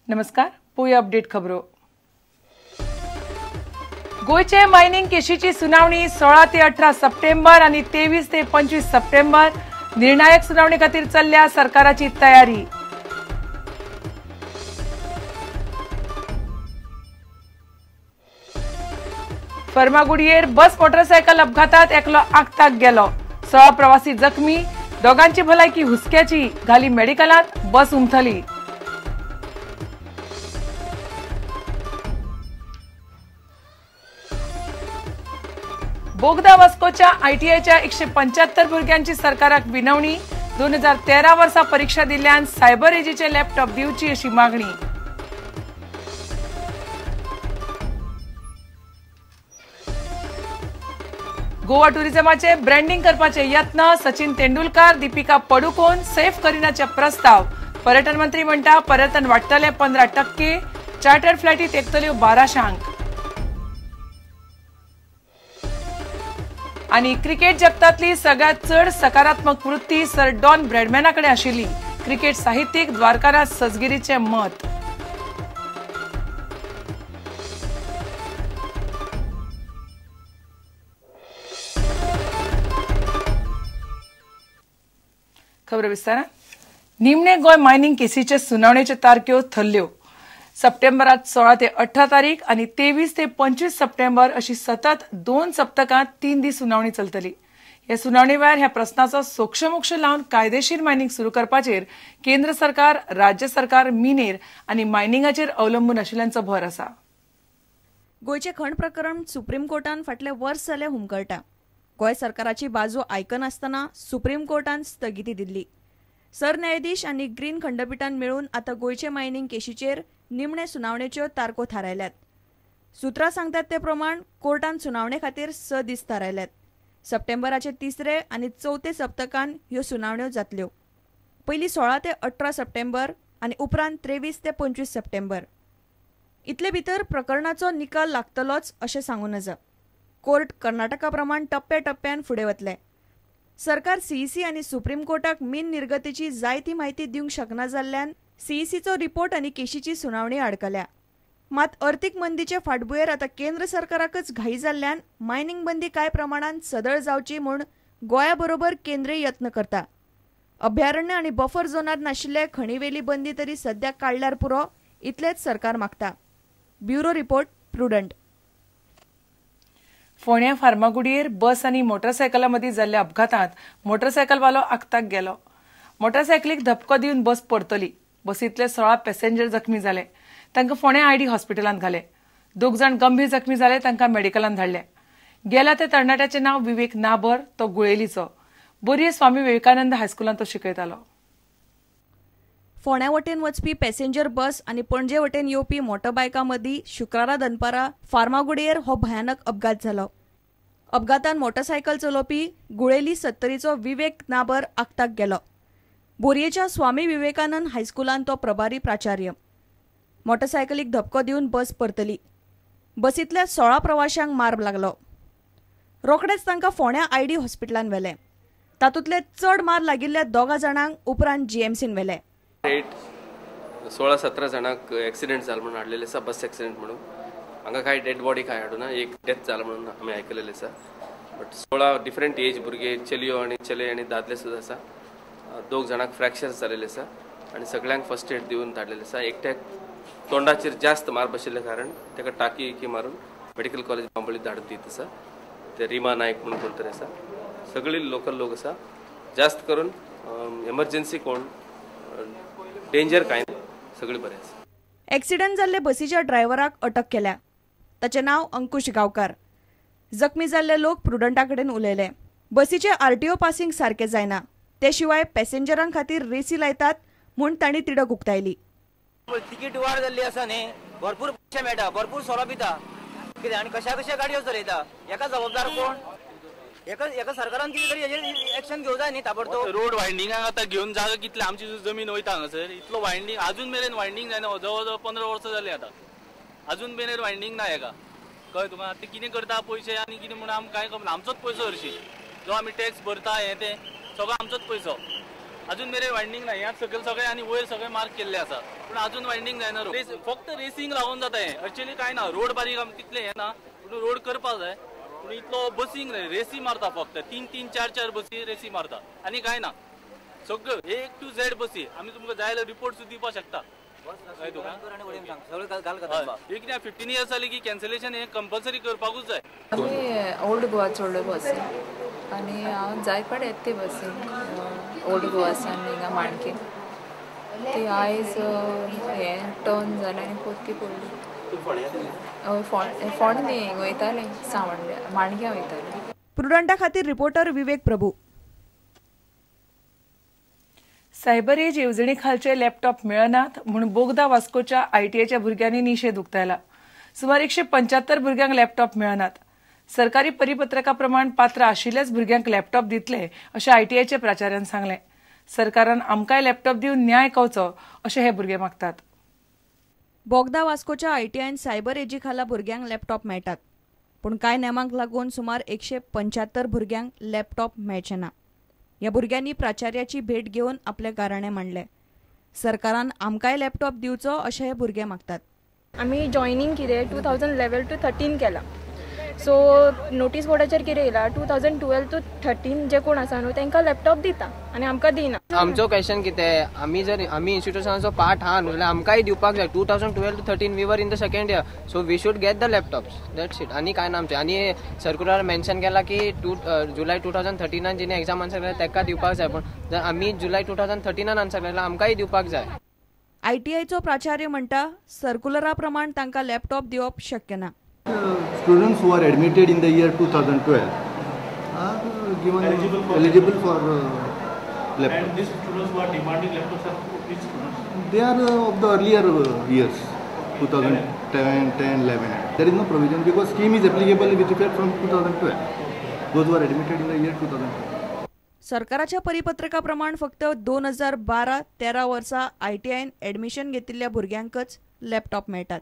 नमस्कार, पळोवया अपडेट खबरो। गोयचे मायनिंग केशीची सुनावणी 16 ते 18 सप्टेंबर आणि 23 ते 25 सप्टेंबर निर्णायक सुनावणी खातीर चल्ल्या सरकाराची तयारी। फर्मागुडयेर बस मोटरसायकल अपघातात एकलो आगताक गेलो। 16 प्रवासी जखमी, दोगांची भलायकी हुसक्याची, घाली मेडिकलात, बस उमथली। बोगदा वास्कोच्या ITIच्या 175 भुरग्यांची सरकाराक विनवणी। 2013 वर्सा परीक्षा दिल्ल्यान सायबर एजीचे लॅपटॉप दिवची अशी मागणी। गोवा टुरिझमाचे ब्रँडिंग करपाचे यत्न। सचिन तेंडुलकर, दीपिका पडुकोन, सैफ करिनाचे प्रस्ताव। पर्यटन मंत्री म्हणटा पर्यटन वाडटले 15%, चार्टर्ड फ्लायटी तेंकतल्यो 1200। आणि क्रिकेट जगतातली सगळ्यात चड सकारात्मक वृत्ती सर डॉन ब्रॅडमॅनाकडे आशिल्ली। क्रिकेट साहित्यीक द्वारकानाथ सजगिरीचे मत। खबर विस्तारान। निमणे गोय मायनिंग केसीचे सुनावणेच्यो तारख्यो थरल्यो। सप्टेंबरात 16 ते 18 तारीख आणि 23 ते 25 सप्टेंबर अशी सतत 2 सप्तकांत 3 दीस सुनावणी चलतली। ह्या सुनावणे वेळार ह्या प्रस्नाचो सोक्षमोक्ष लावन कायदेशीर मायनिंग सुरू करपाचेर केंद्र सरकार, राज्य सरकार, मिनेर आणि मायनिंगाचेर अवलंबून आशिल्ल्यांचो भर आसा। गोयचे खण प्रकरण सुप्रीम कोर्टान फाटले वर्स जाले हुमकळटा। गोय सरकाराची बाजू आयकनासतना सुप्रीम कोर्टान स्थगिती दिल्ली। सरन्यायाधीश आनी ग्रीन खंडपीठान मेळून आता गोयचे मायनिंग केशीचेर निमणे सुनावणेच्यो तारखो थारायल्यात। सुत्रां सांगतात ते प्रमाण कोर्टान सुनावणे खातीर 6 दीस थारायल्यात। सप्टेंबराचे 3रे आनी 4थे सप्तकान ह्यो सुनावण्यो जातल्यो। पयली 16 ते 18 सप्टेंबर आनी उपरांत 23 ते 25 सप्टेंबर। इतले भितर प्रकरणाचो निकाल लागतलोच अशें सांगून नजा। कोर्ट कर्नाटका प्रमाण टप्प्याटप्प्यान फुडें वतले। सरकार CEC आनी सुप्रीम कोर्टाक मीन निर्गतीची जाय ती म्हायती दिवंक शकना जाल्ल्यान CECचो रिपोर्ट आनी केशीची सुनावणी आडकल्या। मात अर्थीक मंदीचे फाटभुंयेर आता केंद्र सरकाराकच घाई जाल्ल्यान मायनिंग बंदी कांय प्रमाणात सदळ जावची म्हूण गोंया बरोबर केंद्रय यत्न करता। अभयारण्य आनी बफर झोनांत नाशिल्ले खणीवेली बंदी तरी सद्याक काडल्यार पुरो, इतलेच सरकार मागता। Bureau report, prudent. फोंड्या फार्मागुडयेर बस आनी मोटरसायकला मदीं जाल्ल्या अपघातांत मोटरसायकलवालो आगताक गेलो। मोटरसायकलीक धपको दिवन बस परतली। बसींतले 16 पॅसेंजर जखमी जाले। तांकां फोंड्या ID हॉस्पिटलांत घाले। 2 जाण गंभीर जखमी जाले, तांकां मेडिकलांत धाडले। गेल्या ते तरणाट्याचें नांव विवेक नाबर, तो गुळेलीचो। बोरये स्वामी विवेकानंद हायस्कुलांत तो शिकयतालो। फोंड्या वटेन वचपी पॅसेंजर बस आनी पणजे वटेन येवपी मोटरबायका मदीं शुक्रारा दनपारा फार्मागुडयेर हो भयानक अपघात जालो। अपघातान मोटरसायकल चलोवपी गुळेली 70चो विवेक नाबर आगताक गेलो। बोरयेच्या स्वामी विवेकानंद हायस्कुलांत तो प्रभारी प्राचार्य। मोटरसायकलीक धपको दिवन बस परतली। बसींतल्या 16 प्रवाशांक मार लागलो। रोखडेच तांकां फोंड्या ID हॉस्पिटलांत व्हेले। तातूंतले चड मार लागिल्ल्या 2 जाणांक उपरांत GMCन व्हेले। 16-17 जाणांक एक्सिडेंट जाला म्हणून हाडलेले आसा, बस एक्सिडेंट म्हणून। हांगा कांय डेड बॉडी कांय हाडूना, एक डेथ जाला म्हणून आमी आयकलेलें आसा। बट 16 डिफरंट एज भुरगे, चलयो आनी चले आनी दादले सुद्दां आसा। 2 जाणांक फ्रॅक्चर्स जालेले आसा आनी सगळ्यांक फर्स्ट एड दिवन धाडलेले आसा। एकट्याक तोंडाचेर जास्त मार बशिल्ले कारण ताका टाकी मारून मेडिकल कॉलेज बांबोळी धाडून दीत आसा। ते रिमा नायक म्हणून कोण तरी आसा। सगळी लोकल लोक आसा। जास्त करून एमर्जन्सी कोण डेंजर कांय ना, सगळी बरें आसा। एक्सिडेंट जाल्ले बसीच्या ड्रायव्हराक अटक केल्या। ताचें नांव अंकुश गांवकार। जखमी जाल्ले लोक प्रुडंटा कडेन उलयले। बसीचे RTO पासिंग सारके जायना, ते शिवाय पॅसेंजरां खातीर रेसी लायतात म्हूण तांणी तिडक उक्तायली। तिकीट वाड जाल्ली आसा न्ही, भरपूर पयशे मेळटा, भरपूर सोरो पिता कितें आनी कशा गाडयो चलयता, हेका जबाबदार कोण? एका सरकारान कितें तरी हेजेर एक्शन घेवं जाय न्ही ताबडतोब। रोड वायंडिंगाक आतां घेवन जागा कितले आमची जमीन वयता हांगासर, इतलो वायंडिंग अजून मेरेन वायंडिंग जायना। जवळ जवळ 15 वर्सां जाली आतां, अजून मेरेन वायंडिंग ना हेका। कळ्ळें तुका? ते कितें करता पयशे आनी कितें म्हणून आमकां कांय खबर ना। आमचोच पयसो हरशी, जो आमी टॅक्स भरता हे ते सगळो आमचोच पयसो। अजून मेरे वायंडींग ना ह्यात सगळे आणि वयर सगळे मार्क केल्ले आसा पण अजून वायंडींग जायना फक्त रेसिंग लागून जाता हे एक्चुअली काय ना रोड बारीक तितले हे ना पूण रोड करपाक जाय पूण इतलो बसींग नाही रेसी मारता फक्त 3-4 बसी रेसी मारता आणि काय ना सगळं A to Z बसी आम्ही तुमकां जाय जाल्यार रिपोर्ट सुद्धा दिवपाक शकता एक 15 इयर्स जाली की कॅन्सलेशन हे कंपल्सरी करपाकूच जाय आम्ही ओल्ड गोवा चोडलो बसी आणि हांव जाय पाड येता ते बसीन ओल्ड गोवासान हिंगा माणकेन ती आयज हे टर्न जालें आनी पोत्ती पडली फोंडे वयताले सावंड्या माणक्या वयताले. प्रुडंटा खातीर रिपोर्टर विवेक प्रभू. सायबर एज येवजणे खालचे लॅपटॉप मेळनात म्हणून बोगदा वास्कोच्या ITIच्या भुरग्यांनी निशेध उक्तायला. सुमार 175 भुरग्यांक लॅपटॉप मेळनात. सरकारी परिपत्रका प्रमाण पात्र आशिल्ल्याच भुरग्यांक लॅपटॉप दितले अशें ITIचे प्राचार्यान सांगलें. सरकारान आमकांय लॅपटॉप दिवन न्याय कवचो अशें हे भुरगे मागतात. बोगदा वास्कोच्या ITIन सायबर एजी खाला भुरग्यांक लॅपटॉप मेळटात पूण कांय नेमांक लागून सुमार 175 भुरग्यांक लॅपटॉप मेळचे ना. ह्या भुरग्यांनी प्राचार्याची भेट घेवन आपले गाराणे मांडले. सरकारान आमकांय लॅपटॉप दिवचो अशें हे भुरगे मागतात. आमी जॉयनिंग कितें 2011 to 13 केला. सो नोटीस बोर्डाचेर कितें येयला 2012 to 13 जे कोण आसा न्हू तांकां लॅपटॉप दिता आनी आमकां दिना. आमचो क्वेश्चन कितें आमी इन्स्टिट्यूशनाचो पार्ट आहा न्हू जाल्यार आमकांय दिवपाक जाय. 2012 to 13 we were in the second year so we should get the laptops that's it. आनी काय ना आमचें. आनी सर्क्युलर मेन्शन केला की जुलय 2013 जेणे एग्जाम आन्सर केला ताका दिवपाक जाय पूण जर आमी जुलय 2013 आन्सर केला आमकांय दिवपाक जाय. ITIचो प्राचार्य म्हणटा सर्क्युलरा प्रमाण तांकां लॅपटॉप दिवप शक्य ना. Students who are admitted in the year 2012 are given eligible for laptops. And these students who are demanding laptops are which students? They are of the earlier years, 2010, 10, 11. There is no provision because scheme is applicable with effect from 2012. Those who are admitted in the year 2012. सरकाराच्या परिपत्रकाप्रमाण फक्त 2012-13 वर्सा ITIन admission घेतिल्ल्या भुरग्यांकच laptop मेळटात.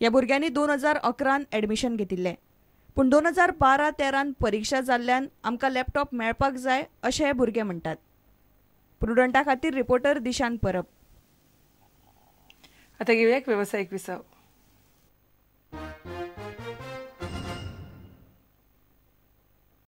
ह्या भुरग्यांनी 2011 admission घेतिल्लें पूण 2012-13 परीक्षा जाल्ल्यान आमकां लॅपटॉप मेळपाक जाय अशें हे भुरगे म्हणटात. प्रुडंटा खातीर रिपोर्टर दिशांत परब. आता घेऊया एक व्यावसायिक विसाव.